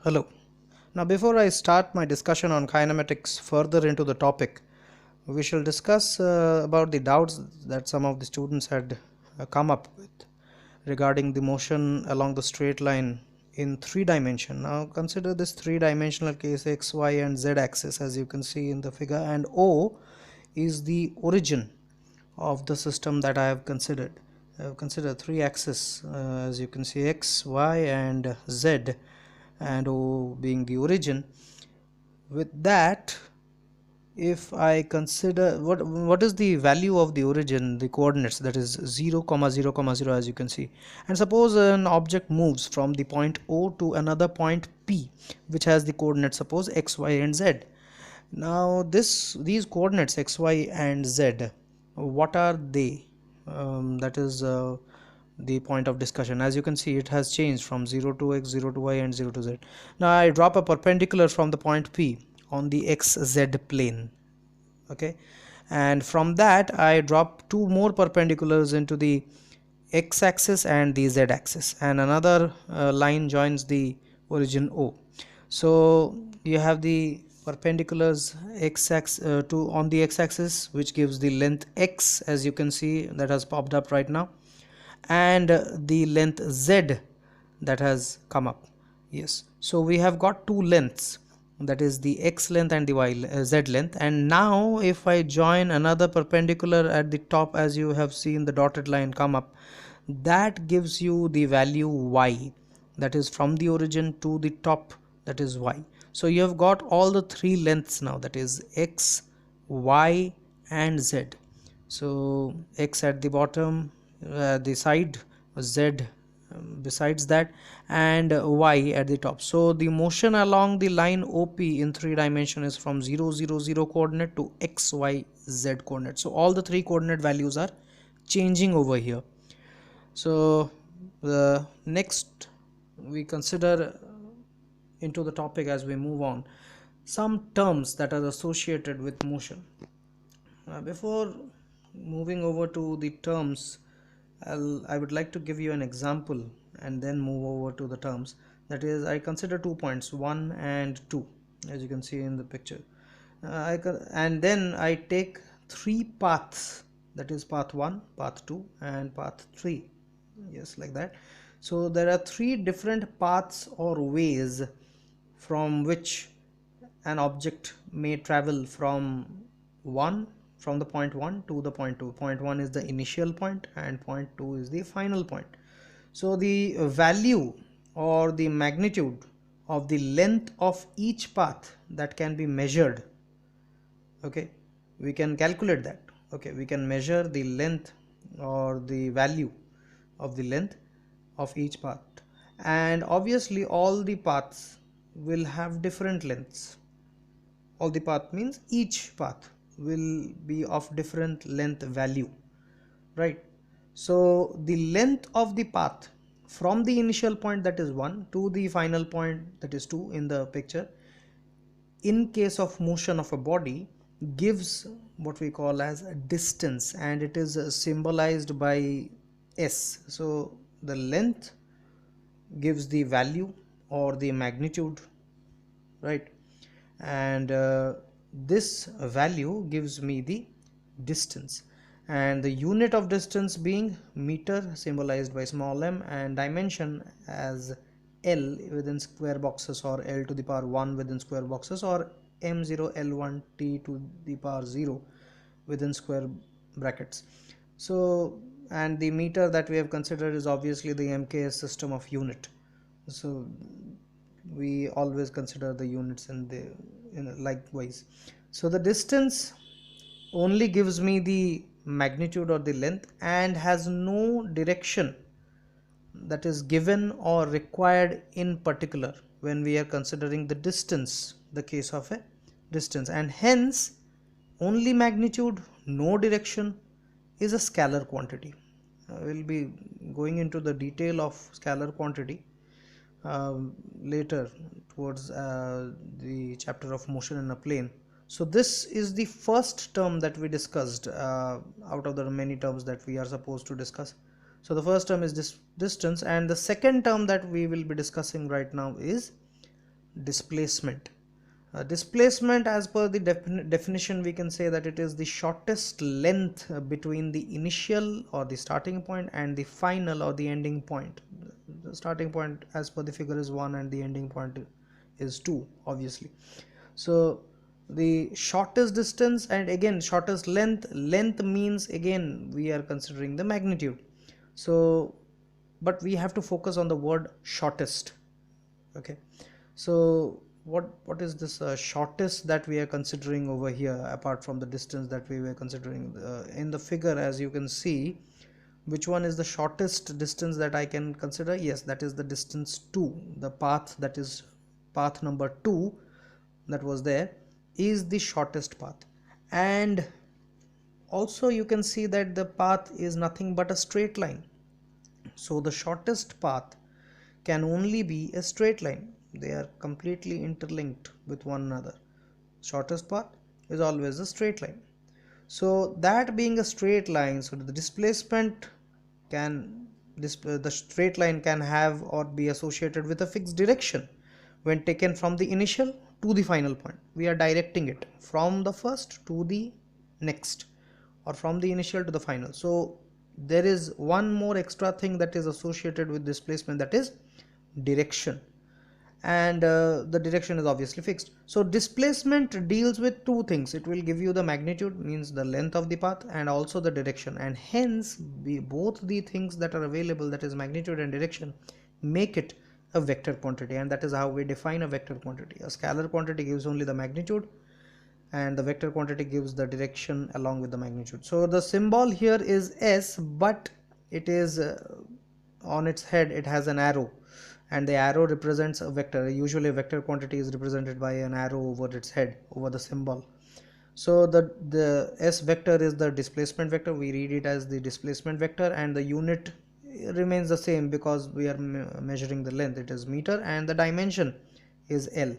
Hello. Now, before I start my discussion on kinematics further into the topic, we shall discuss about the doubts that some of the students had come up with regarding the motion along the straight line in three dimension. Now, consider this three dimensional case x, y, and z axis as you can see in the figure, and O is the origin of the system that I have considered. I have considered three axes as you can see x, y, and z, and O being the origin. With that, if I consider what is the value of the origin, the coordinates, that is 0 comma 0 comma 0 as you can see, and suppose an object moves from the point O to another point P which has the coordinates, suppose x, y, and z. Now these coordinates x, y, and z, what are they? That is the point of discussion. As you can see, it has changed from 0 to x, 0 to y, and 0 to z. Now I drop a perpendicular from the point P on the xz plane, okay, and from that I drop two more perpendiculars into the x-axis and the z-axis, and another line joins the origin O. So you have the perpendiculars x-axis to on the x-axis, which gives the length x, as you can see, that has popped up right now, and the length z that has come up. Yes, so we have got two lengths, that is the x length and the z length. And now if I join another perpendicular at the top, as you have seen the dotted line come up, that gives you the value y, that is from the origin to the top, that is y. So you have got all the three lengths now, that is x, y, and z. So x at the bottom, the side, z besides that, and y at the top. So the motion along the line OP in three dimension is from 0 0 0 coordinate to x, y, z coordinate. So all the three coordinate values are changing over here. So the next we consider into the topic, as we move on, some terms that are associated with motion. Before moving over to the terms, I would like to give you an example and then move over to the terms. That is, I consider 2 points, 1 and 2, as you can see in the picture. And then I take three paths, that is path 1, path 2, and path 3. Yes, like that. So there are three different paths or ways from which an object may travel from the point 1 to the point 2. Point 1 is the initial point and point 2 is the final point. So the value or the magnitude of the length of each path that can be measured, okay, we can calculate that. Okay, we can measure the length or the value of the length of each path, and obviously all the paths will have different lengths. All the path means each path will be of different length value, right? So the length of the path from the initial point, that is 1, to the final point, that is 2 in the picture, in case of motion of a body, gives what we call as a distance, and it is symbolized by s. So the length gives the value or the magnitude, right? And this value gives me the distance, and the unit of distance being meter, symbolized by small m, and dimension as L within square boxes, or L to the power 1 within square boxes, or m0 L1 t to the power 0 within square brackets. So, and the meter that we have considered is obviously the MKS system of unit. So we always consider the units in likewise. So the distance only gives me the magnitude or the length and has no direction that is given or required in particular when we are considering the distance, the case of a distance, and hence only magnitude, no direction, is a scalar quantity. We'll be going into the detail of scalar quantity later towards the chapter of motion in a plane. So this is the first term that we discussed out of the many terms that we are supposed to discuss. So the first term is this distance, and the second term that we will be discussing right now is displacement. Displacement, as per the definition, we can say that it is the shortest length between the initial or the starting point and the final or the ending point. The starting point as per the figure is 1 and the ending point is 2, obviously. So the shortest distance, and again shortest length means again we are considering the magnitude. So but we have to focus on the word shortest. Okay, so what is this shortest that we are considering over here, apart from the distance that we were considering in the figure? As you can see, which one is the shortest distance that I can consider? Yes, that is the distance 2. The path, that is path number 2 that was there, is the shortest path. And also you can see that the path is nothing but a straight line. So the shortest path can only be a straight line. They are completely interlinked with one another. Shortest path is always a straight line. So that being a straight line, so the displacement can, the straight line can have or be associated with a fixed direction when taken from the initial to the final point. We are directing it from the first to the next, or from the initial to the final. So there is one more extra thing that is associated with displacement, that is direction. And the direction is obviously fixed. So displacement deals with two things. It will give you the magnitude, means the length of the path, and also the direction, and hence both the things that are available, that is magnitude and direction, make it a vector quantity. And that is how we define a vector quantity. A scalar quantity gives only the magnitude, and the vector quantity gives the direction along with the magnitude. So the symbol here is S, but it is on its head it has an arrow, and the arrow represents a vector. Usually a vector quantity is represented by an arrow over its head, over the symbol. So the S vector is the displacement vector. We read it as the displacement vector, and the unit remains the same because we are measuring the length. It is meter, and the dimension is L.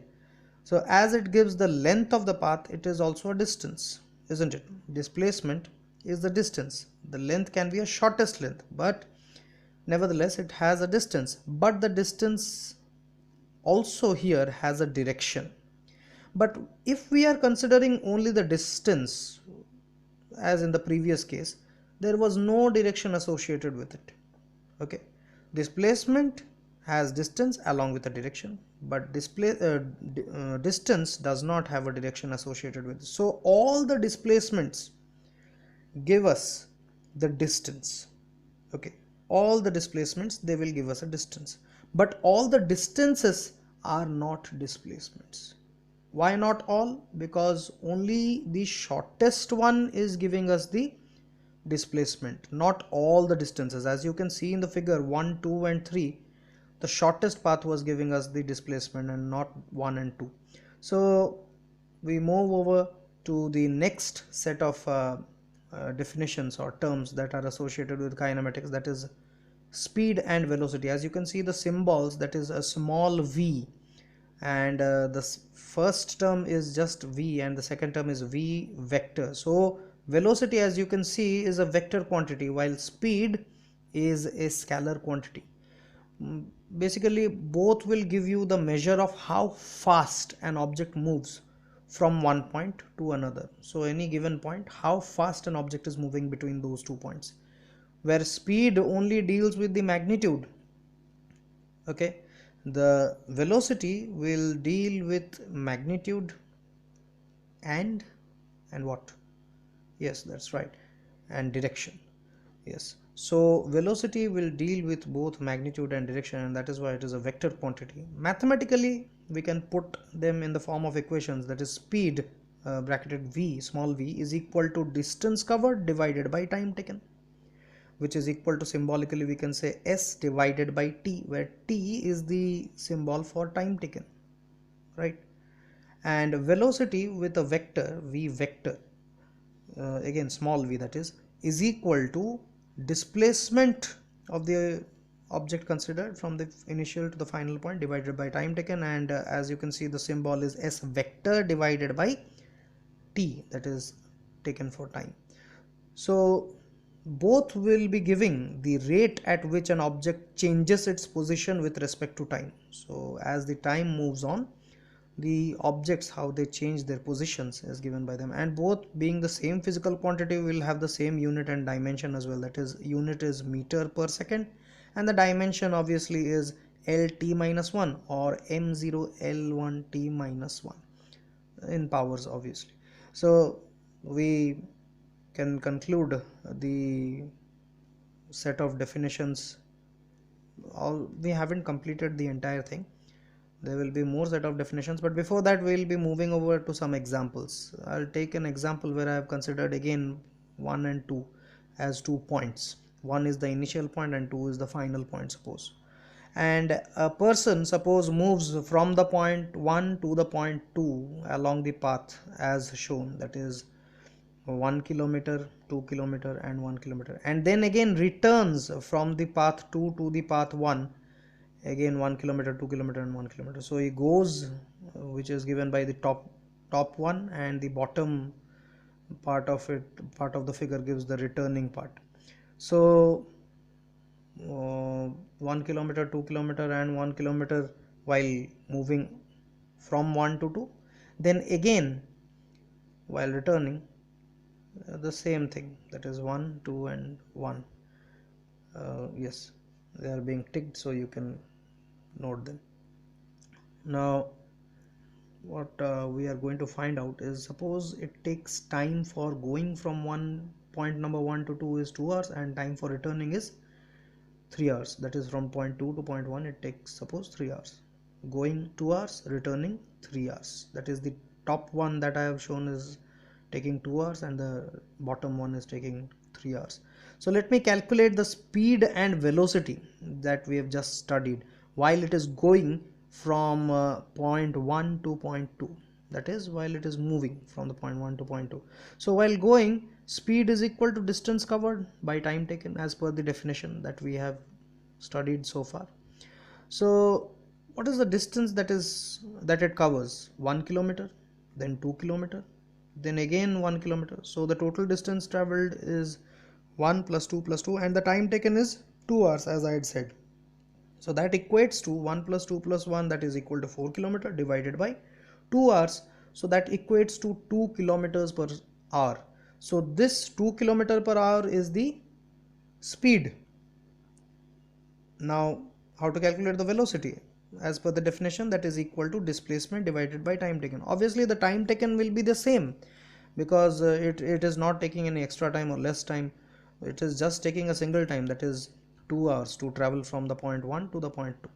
So as it gives the length of the path, it is also a distance, isn't it? Displacement is the distance. The length can be a shortest length, but nevertheless it has a distance. But the distance also here has a direction. But if we are considering only the distance, as in the previous case, there was no direction associated with it. Okay, displacement has distance along with a direction, but distance does not have a direction associated with it. So all the displacements give us the distance. Okay, all the displacements, they will give us a distance, but all the distances are not displacements. Why not all? Because only the shortest one is giving us the displacement, not all the distances. As you can see in the figure 1, 2 and 3, the shortest path was giving us the displacement and not 1 and 2. So we move over to the next set of definitions or terms that are associated with kinematics, that is speed and velocity. As you can see the symbols, that is a small v, and the first term is just v and the second term is v vector. So velocity, as you can see, is a vector quantity, while speed is a scalar quantity. Basically both will give you the measure of how fast an object moves from one point to another. So any given point, how fast an object is moving between those 2 points, where speed only deals with the magnitude. Okay, the velocity will deal with magnitude and what? Yes, that's right, and direction. Yes, so velocity will deal with both magnitude and direction, and that is why it is a vector quantity. Mathematically we can put them in the form of equations, that is speed bracketed v, small v, is equal to distance covered divided by time taken, which is equal to, symbolically we can say, s divided by t, where t is the symbol for time taken, right? And velocity with a vector v vector, again small v, that is equal to displacement of the object considered from the initial to the final point divided by time taken. And as you can see, the symbol is s vector divided by t, that is taken for time. So both will be giving the rate at which an object changes its position with respect to time. So as the time moves on, the objects, how they change their positions, is given by them, and both being the same physical quantity will have the same unit and dimension as well. That is, unit is meter per second, and the dimension obviously is lt minus 1 or m0 l1 t minus 1 in powers obviously. So we can conclude the set of definitions. All, we haven't completed the entire thing, there will be more set of definitions, but before that we'll be moving over to some examples. I'll take an example where I have considered again 1 and 2 as 2 points. 1 is the initial point and 2 is the final point, suppose. And a person suppose moves from the point 1 to the point 2 along the path as shown, that is 1 kilometer, 2 kilometer and 1 kilometer, and then again returns from the path 2 to the path 1, again 1 kilometer, 2 kilometer and 1 kilometer. So he goes, which is given by the top one, and the bottom part of the figure gives the returning part. So 1 kilometer, 2 kilometer and 1 kilometer while moving from 1 to 2, then again while returning the same thing, that is 1, 2 and 1. Yes, they are being ticked, so you can note them. Now what we are going to find out is, suppose it takes time for going from point number 1 to 2 is 2 hours, and time for returning is 3 hours. That is, from point 2 to point 1 it takes suppose 3 hours, going 2 hours, returning 3 hours. That is, the top one that I have shown is taking 2 hours and the bottom one is taking 3 hours. So let me calculate the speed and velocity that we have just studied while it is going from point 1 to point 2, that is, while it is moving from the point 1 to point 2. So while going, speed is equal to distance covered by time taken as per the definition that we have studied so far. So what is the distance that it covers? 1 kilometer, then 2 kilometer, then again 1 kilometer. So the total distance traveled is 1 plus 2 plus 2, and the time taken is 2 hours, as I had said. So that equates to 1 plus 2 plus 1, that is equal to 4 kilometer, divided by 2 hours. So that equates to 2 kilometers per hour. So this 2 kilometer per hour is the speed. Now how to calculate the velocity? As per the definition, that is equal to displacement divided by time taken. Obviously the time taken will be the same, because it is not taking any extra time or less time. It is just taking a single time, that is 2 hours, to travel from the point 1 to the point 2.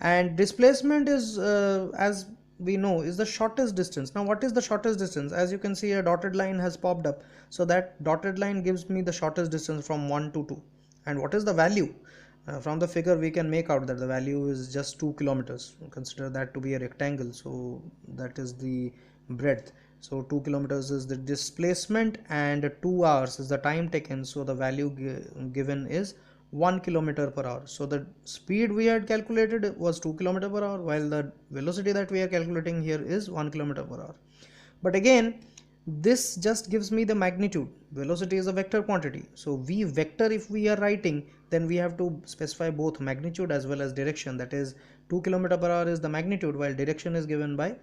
And displacement is, as we know, is the shortest distance. Now what is the shortest distance? As you can see, a dotted line has popped up, so that dotted line gives me the shortest distance from 1 to 2. And what is the value? From the figure we can make out that the value is just 2 kilometers. Consider that to be a rectangle, so that is the breadth. So 2 kilometers is the displacement and 2 hours is the time taken, so the value given is 1 kilometer per hour. So the speed we had calculated was 2 kilometer per hour, while the velocity that we are calculating here is 1 kilometer per hour. But again, this just gives me the magnitude. Velocity is a vector quantity, so v vector, if we are writing, then we have to specify both magnitude as well as direction. That is, 2 kilometer per hour is the magnitude, while direction is given by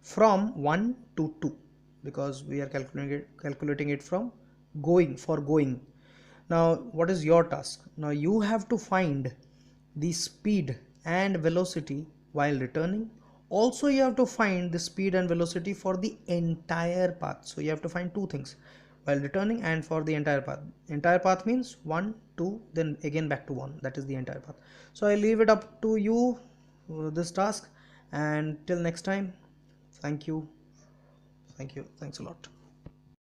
from 1 to 2, because we are calculating it from going. Now what is your task? Now you have to find the speed and velocity while returning. Also you have to find the speed and velocity for the entire path. So you have to find two things, while returning and for the entire path. Entire path means 1, 2, then again back to 1. That is the entire path. So I leave it up to you, this task, and till next time, thank you. Thanks a lot.